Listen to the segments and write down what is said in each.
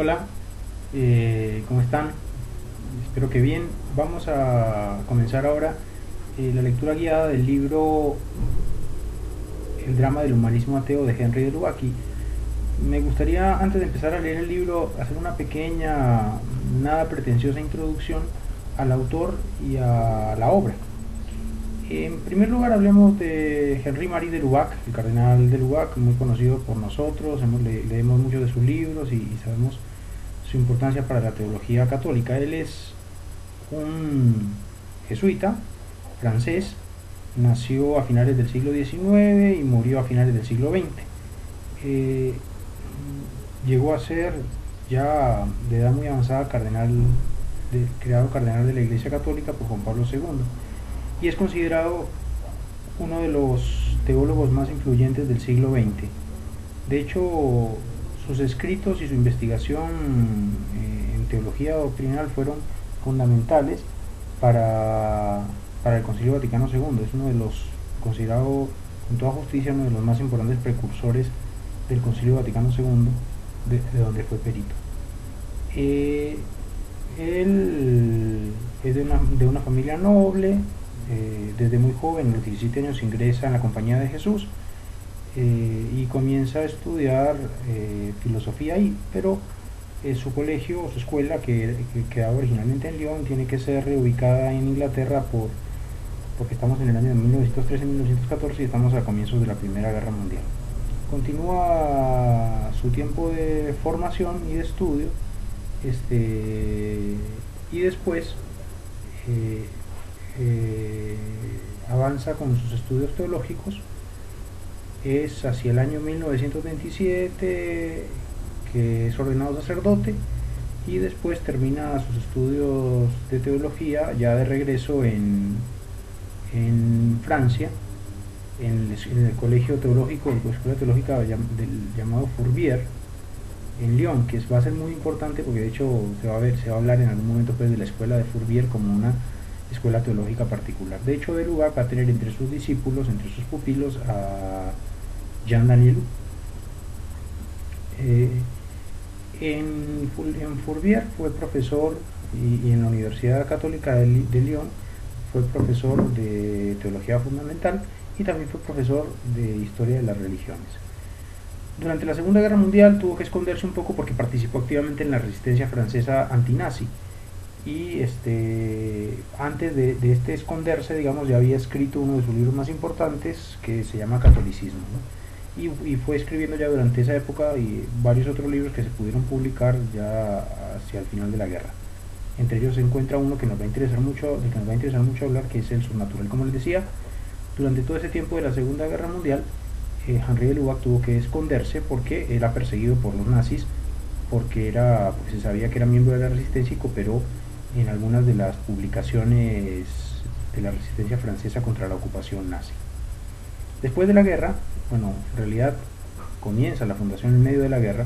Hola, ¿cómo están? Espero que bien. Vamos a comenzar ahora la lectura guiada del libro El drama del humanismo ateo de Henry de Lubac. Me gustaría, antes de empezar a leer el libro, hacer una pequeña, nada pretenciosa introducción al autor y a la obra. En primer lugar, hablemos de Henri Marie de Lubac, el cardenal de Lubac, muy conocido por nosotros. Leemos muchos de sus libros y sabemos su importancia para la teología católica. Él es un jesuita francés, nació a finales del siglo XIX y murió a finales del siglo XX. Eh, Llegó a ser ya de edad muy avanzada creado cardenal de la Iglesia Católica por Juan Pablo II y es considerado uno de los teólogos más influyentes del siglo XX. De hecho, sus escritos y su investigación en teología doctrinal fueron fundamentales para, para el Concilio Vaticano II. Es uno de los, considerado con toda justicia, uno de los más importantes precursores del Concilio Vaticano II, de donde fue perito. Eh, Él es de una familia noble. Desde muy joven, a los 17 años, ingresa en la Compañía de Jesús y comienza a estudiar filosofía ahí, pero su colegio o su escuela, que quedaba originalmente en Lyon, tiene que ser reubicada en Inglaterra porque estamos en el año de 1913-1914 y estamos a comienzos de la Primera Guerra Mundial. Continúa su tiempo de formación y de estudio, y después eh, avanza con sus estudios teológicos. Es hacia el año 1927 que es ordenado sacerdote y después termina sus estudios de teología ya de regreso en Francia, en el colegio teológico, la escuela teológica llamado Fourbier, en Lyon, que va a ser muy importante porque de hecho se va a hablar en algún momento pues, de la escuela de Fourbier como una escuela teológica particular. De hecho, de Lubac va a tener entre sus discípulos, entre sus pupilos, a Jean Danielou. Eh, en Fourbier fue profesor y en la Universidad Católica de Lyon fue profesor de teología fundamental y también fue profesor de historia de las religiones. Durante la Segunda Guerra Mundial tuvo que esconderse un poco porque participó activamente en la resistencia francesa antinazi y antes de este esconderse, digamos, ya había escrito uno de sus libros más importantes que se llama Catolicismo, ¿no? Y fue escribiendo ya durante esa época y varios otros libros que se pudieron publicar ya hacia el final de la guerra. Entre ellos se encuentra uno que nos va a interesar mucho, de que nos va a interesar mucho hablar, que es el Sobrenatural. Como les decía, durante todo ese tiempo de la Segunda Guerra Mundial, Henri de Lubac tuvo que esconderse porque era perseguido por los nazis, porque se sabía que era miembro de la resistencia y cooperó en algunas de las publicaciones de la resistencia francesa contra la ocupación nazi. Después de la guerra, bueno, en realidad comienza la fundación en medio de la guerra,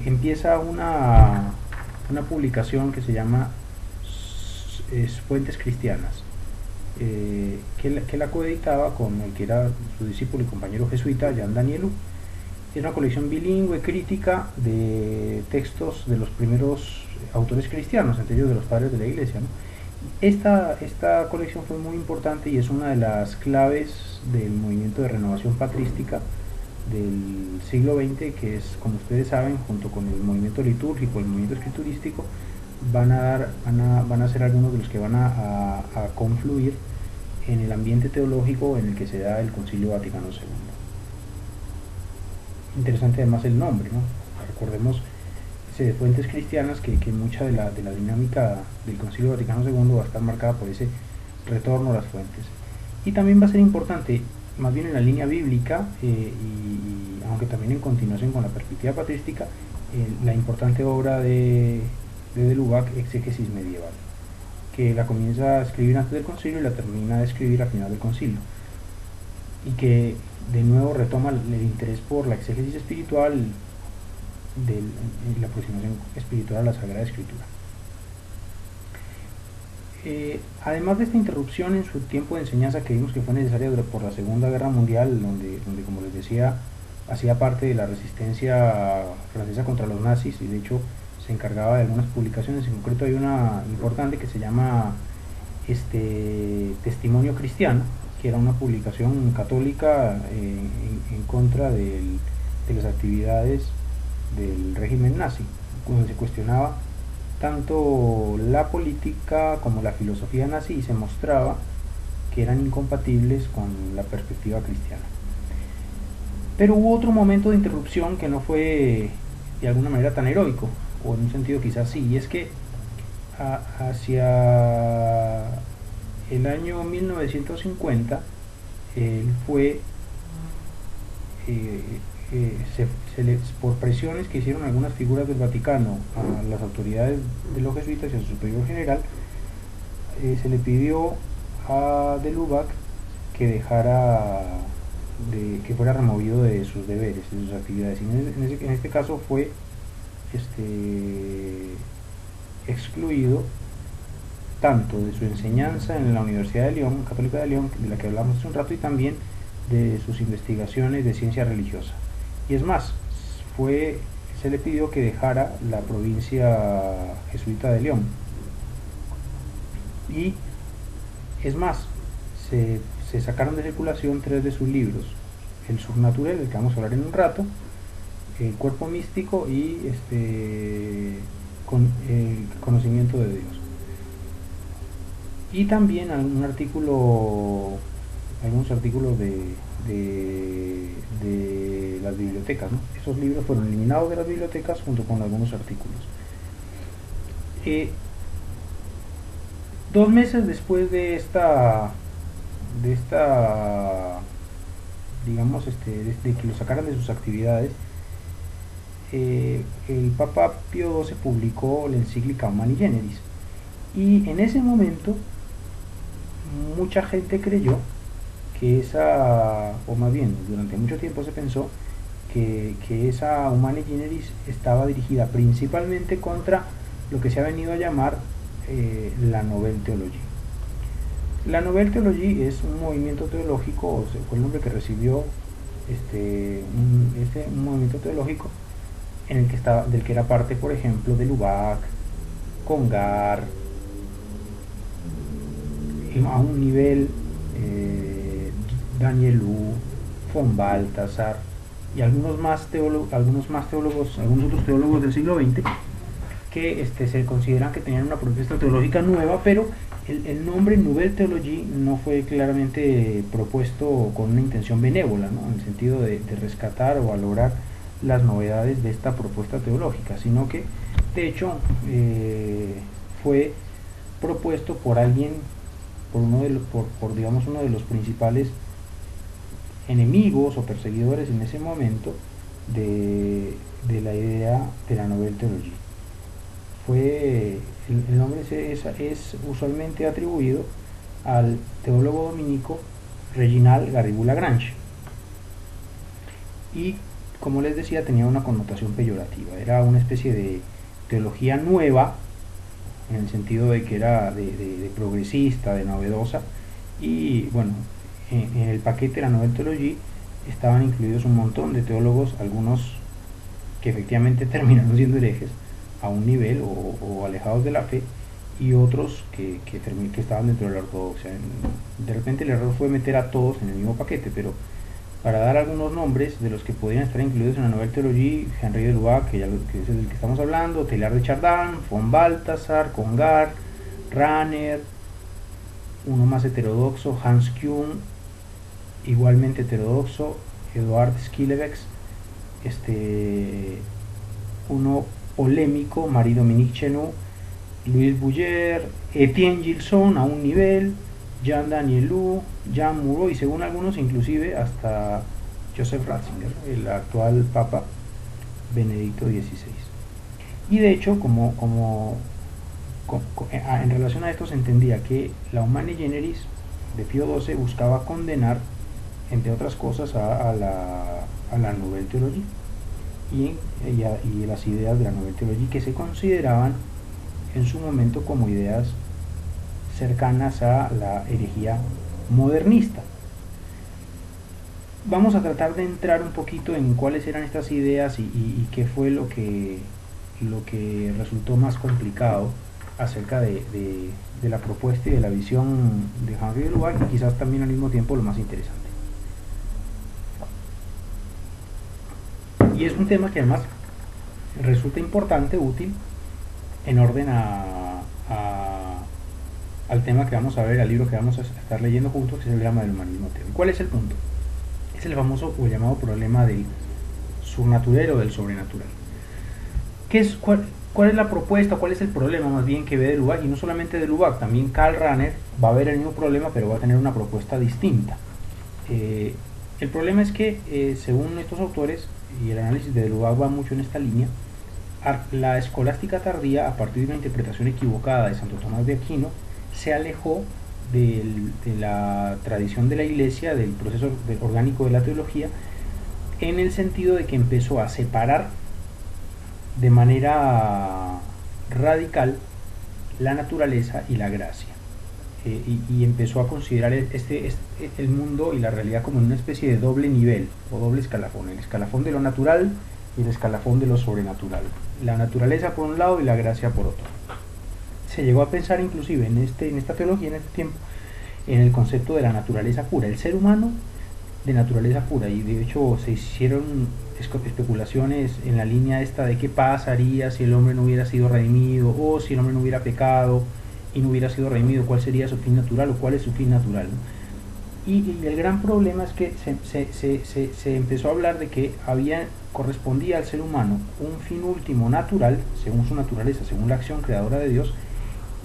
empieza una publicación que se llama Fuentes Cristianas, que la coeditaba con el que era su discípulo y compañero jesuita, Jean Danielou. Es una colección bilingüe crítica de textos de los primeros autores cristianos, entre ellos de los padres de la iglesia, ¿no? Esta colección fue muy importante y es una de las claves del movimiento de renovación patrística del siglo XX, que es, como ustedes saben, junto con el movimiento litúrgico, el movimiento escriturístico, van a ser algunos de los que van a confluir en el ambiente teológico en el que se da el Concilio Vaticano II. Interesante además el nombre, ¿no? Recordemos de fuentes cristianas que mucha de la dinámica del Concilio Vaticano II va a estar marcada por ese retorno a las fuentes. Y también va a ser importante, más bien en la línea bíblica, y aunque también en continuación con la perspectiva patrística, la importante obra de Lubac, Exégesis Medieval, que la comienza a escribir antes del concilio y la termina de escribir al final del concilio, y que de nuevo retoma el interés por la exégesis espiritual, de la aproximación espiritual a la Sagrada Escritura. Además de esta interrupción en su tiempo de enseñanza que vimos que fue necesaria por la Segunda Guerra Mundial, donde como les decía, hacía parte de la resistencia francesa contra los nazis y de hecho se encargaba de algunas publicaciones. En concreto hay una importante que se llama Testimonio Cristiano, que era una publicación católica en contra de las actividades del régimen nazi, donde se cuestionaba tanto la política como la filosofía nazi y se mostraba que eran incompatibles con la perspectiva cristiana. Pero hubo otro momento de interrupción que no fue de alguna manera tan heroico, o en un sentido quizás sí, y es que hacia el año 1950 él fue por presiones que hicieron algunas figuras del Vaticano a las autoridades de los jesuitas y a su superior general, se le pidió a de Lubac que que fuera removido de sus deberes, de sus actividades. Y en este caso fue excluido tanto de su enseñanza en la Universidad de León, Católica de León, de la que hablamos hace un rato, y también de sus investigaciones de ciencia religiosa. Y es más, se le pidió que dejara la provincia jesuita de León. Y es más, se sacaron de circulación 3 de sus libros: El Surnaturel, del que vamos a hablar en un rato, El Cuerpo Místico y el Conocimiento de Dios. Y también algunos artículos de las bibliotecas, ¿no? Esos libros fueron eliminados de las bibliotecas junto con algunos artículos. 2 meses después de digamos, de que lo sacaran de sus actividades, el Papa Pío XII publicó la encíclica Humani Generis, y en ese momento mucha gente creyó que o más bien durante mucho tiempo se pensó que esa Humani Generis estaba dirigida principalmente contra lo que se ha venido a llamar la Nouvelle Théologie. La Nouvelle Théologie es un movimiento teológico, o sea, fue el nombre que recibió un movimiento teológico del que era parte, por ejemplo, de Lubac, Congar, a un nivel Danielou, von Balthasar y algunos otros teólogos del siglo XX que se consideran que tenían una propuesta teológica nueva, pero el nombre Nouvelle Théologie no fue claramente propuesto con una intención benévola, ¿no? En el sentido de rescatar o valorar las novedades de esta propuesta teológica, sino que de hecho fue propuesto por alguien, digamos, uno de los principales enemigos o perseguidores en ese momento de la idea de la Nouvelle Théologie. El nombre es usualmente atribuido al teólogo dominico Reginald Garrigou-Lagrange, y como les decía tenía una connotación peyorativa, era una especie de teología nueva en el sentido de que era de progresista, de novedosa, y bueno, en el paquete de la Nouvelle Théologie estaban incluidos un montón de teólogos, algunos que efectivamente terminaron siendo herejes a un nivel o alejados de la fe, y otros que estaban dentro de la ortodoxia. De repente el error fue meter a todos en el mismo paquete, pero para dar algunos nombres de los que podrían estar incluidos en la Nouvelle Théologie: Henri de Lubac, que es del que estamos hablando, Teilhard de Chardin, von Balthasar, Congar, Rahner, uno más heterodoxo, Hans Kuhn, igualmente heterodoxo, Eduard Schillebeeckx, uno polémico, Marie-Dominique Chenu, Louis Bouyer, Etienne Gilson a un nivel, Jean Danielou, Jean Moreau y según algunos inclusive hasta Joseph Ratzinger, el actual Papa Benedicto XVI. Y de hecho, en relación a esto se entendía que la Humani Generis de Pío XII buscaba condenar, entre otras cosas, a la Nouvelle Théologie y las ideas de la Nouvelle Théologie, que se consideraban en su momento como ideas cercanas a la herejía modernista. vamos a tratar de entrar un poquito en cuáles eran estas ideas y qué fue lo que resultó más complicado acerca de la propuesta y de la visión de Henri de Lubac, y quizás también al mismo tiempo lo más interesante. Y es un tema que además resulta importante, útil, en orden al tema que vamos a ver, al libro que vamos a estar leyendo juntos, que es el drama del humanismo ateo. ¿Cuál es el punto? Es el famoso o llamado problema del subnatural o del sobrenatural. ¿Cuál es la propuesta, cuál es el problema más bien que ve de Lubac? Y no solamente de Lubac, también Karl Rahner va a ver el mismo problema, pero va a tener una propuesta distinta. El problema es que, según estos autores, y el análisis de Lubac va mucho en esta línea, la escolástica tardía, a partir de una interpretación equivocada de Santo Tomás de Aquino, se alejó de la tradición de la Iglesia, del proceso orgánico de la teología, en el sentido de que empezó a separar de manera radical la naturaleza y la gracia, y empezó a considerar el mundo y la realidad como una especie de doble nivel o doble escalafón, el escalafón de lo natural y el escalafón de lo sobrenatural, la naturaleza por un lado y la gracia por otro. Se llegó a pensar inclusive en esta teología, en este tiempo, en el concepto de la naturaleza pura, el ser humano de naturaleza pura, y de hecho se hicieron especulaciones en la línea esta de qué pasaría si el hombre no hubiera sido redimido, o si el hombre no hubiera pecado y no hubiera sido redimido, cuál sería su fin natural o cuál es su fin natural, ¿no? Y el gran problema es que se empezó a hablar de que correspondía al ser humano un fin último natural, según su naturaleza, según la acción creadora de Dios,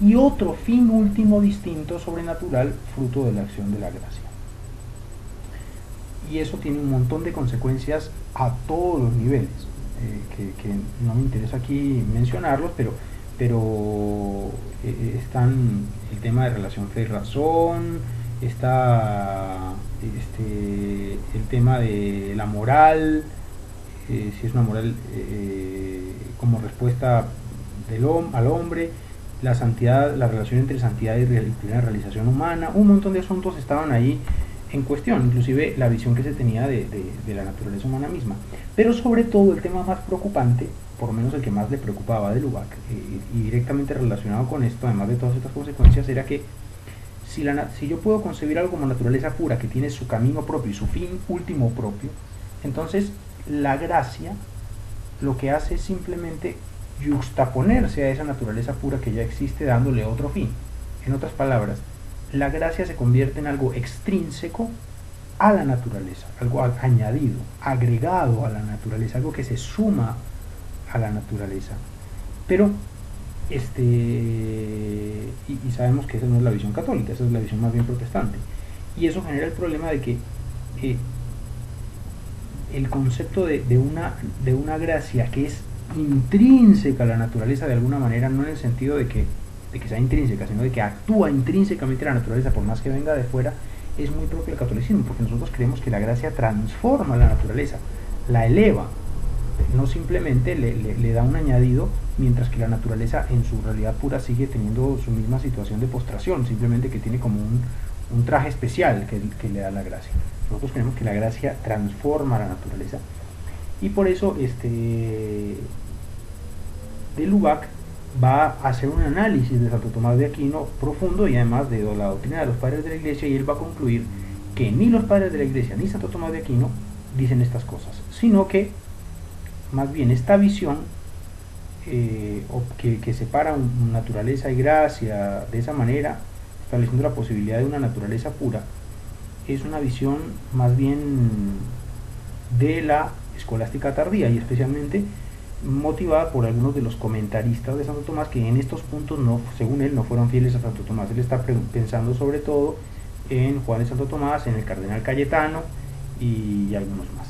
y otro fin último distinto, sobrenatural, fruto de la acción de la gracia. Y eso tiene un montón de consecuencias a todos los niveles, que no me interesa aquí mencionarlos, pero están el tema de relación fe y razón, está el tema de la moral, si es una moral como respuesta al hombre, la santidad, la relación entre santidad y la realización humana, un montón de asuntos estaban ahí en cuestión, inclusive la visión que se tenía de la naturaleza humana misma. Pero sobre todo el tema más preocupante, por lo menos el que más le preocupaba de Lubac, y directamente relacionado con esto, además de todas estas consecuencias, era que si yo puedo concebir algo como naturaleza pura, que tiene su camino propio y su fin último propio, entonces la gracia lo que hace es simplemente yuxtaponerse a esa naturaleza pura que ya existe, dándole otro fin. En otras palabras, la gracia se convierte en algo extrínseco a la naturaleza, algo añadido, agregado a la naturaleza, algo que se suma a la naturaleza. Pero y sabemos que esa no es la visión católica, esa es la visión más bien protestante, y eso genera el problema de que el concepto de una gracia que es intrínseca a la naturaleza de alguna manera, no en el sentido de que sea intrínseca, sino de que actúa intrínsecamente la naturaleza por más que venga de fuera, es muy propio del catolicismo, porque nosotros creemos que la gracia transforma la naturaleza, la eleva, no simplemente le da un añadido, mientras que la naturaleza en su realidad pura sigue teniendo su misma situación de postración, simplemente que tiene como un traje especial que le da la gracia. Nosotros creemos que la gracia transforma la naturaleza, y por eso de Lubac va a hacer un análisis de Santo Tomás de Aquino profundo, y además de la doctrina de los padres de la Iglesia, y él va a concluir que ni los padres de la Iglesia ni Santo Tomás de Aquino dicen estas cosas, sino que más bien esta visión que separa naturaleza y gracia de esa manera, estableciendo la posibilidad de una naturaleza pura, es una visión más bien de la escolástica tardía, y especialmente motivada por algunos de los comentaristas de Santo Tomás, que en estos puntos, según él, no fueron fieles a Santo Tomás. Él está pensando sobre todo en Juan de Santo Tomás, en el cardenal Cayetano y algunos más.